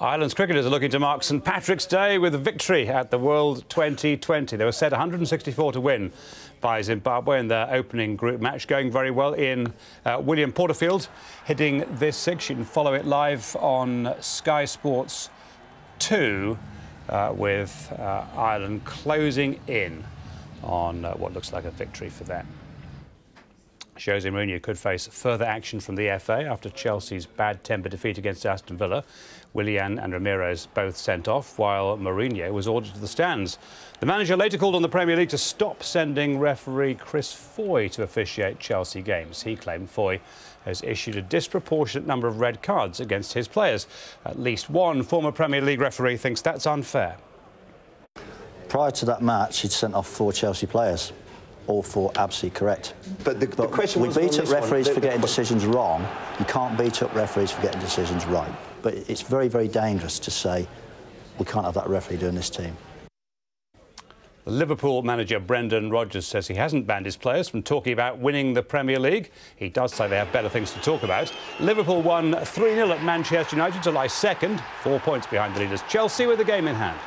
Ireland's cricketers are looking to mark St Patrick's Day with a victory at the World 2020. They were set 164 to win by Zimbabwe in their opening group match, going very well in William Porterfield, hitting this six. You can follow it live on Sky Sports 2 with Ireland closing in on what looks like a victory for them. Jose Mourinho could face further action from the FA after Chelsea's bad-tempered defeat against Aston Villa. Willian and Ramirez both sent off, while Mourinho was ordered to the stands. The manager later called on the Premier League to stop sending referee Chris Foy to officiate Chelsea games. He claimed Foy has issued a disproportionate number of red cards against his players. At least one former Premier League referee thinks that's unfair. Prior to that match, he'd sent off 4 Chelsea players. All 4 absolutely correct. But the question was, we beat up referees for getting decisions wrong. You can't beat up referees for getting decisions right. But it's very, very dangerous to say we can't have that referee doing this team. Liverpool manager Brendan Rodgers says he hasn't banned his players from talking about winning the Premier League. He does say they have better things to talk about. Liverpool won 3-0 at Manchester United to lie second, 4 points behind the leaders Chelsea with the game in hand.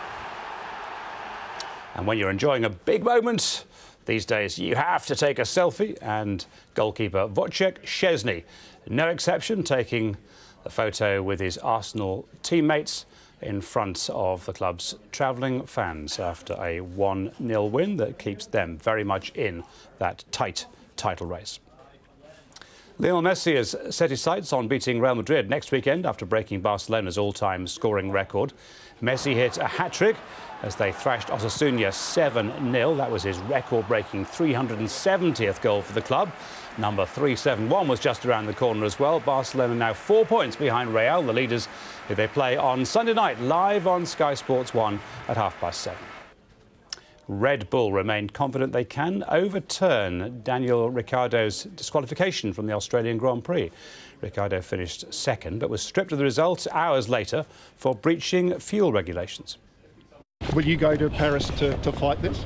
And when you're enjoying a big moment these days, you have to take a selfie, and goalkeeper Wojciech Szczesny, no exception, taking the photo with his Arsenal teammates in front of the club's travelling fans after a 1-0 win that keeps them very much in that tight title race. Lionel Messi has set his sights on beating Real Madrid next weekend after breaking Barcelona's all-time scoring record. Messi hit a hat-trick as they thrashed Osasuna 7-0. That was his record-breaking 370th goal for the club. Number 371 was just around the corner as well. Barcelona now 4 points behind Real, the leaders, who they play on Sunday night live on Sky Sports 1 at 7:30. Red Bull remained confident they can overturn Daniel Ricciardo's disqualification from the Australian Grand Prix. Ricciardo finished second but was stripped of the results hours later for breaching fuel regulations. Will you go to Paris to fight this?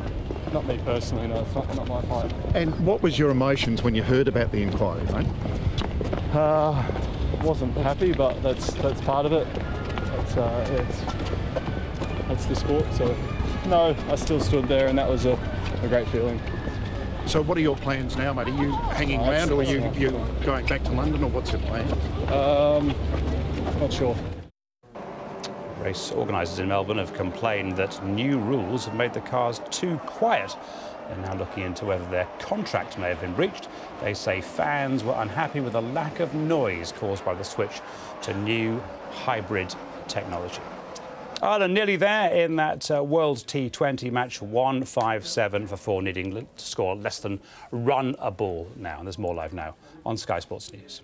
Not me personally, no, it's not my fight. And what was your emotions when you heard about the inquiry, mate? Wasn't happy, but that's part of it. That's the sport, so no, I still stood there, and that was a great feeling. So what are your plans now, mate? Are you hanging around, or are you going back to London, or what's your plan? Not sure. Race organisers in Melbourne have complained that new rules have made the cars too quiet. They're now looking into whether their contract may have been breached. They say fans were unhappy with the lack of noise caused by the switch to new hybrid technology. Ireland nearly there in that World T20 match, 1-5-7 for 4, needing to score less than run a ball now. And there's more live now on Sky Sports News.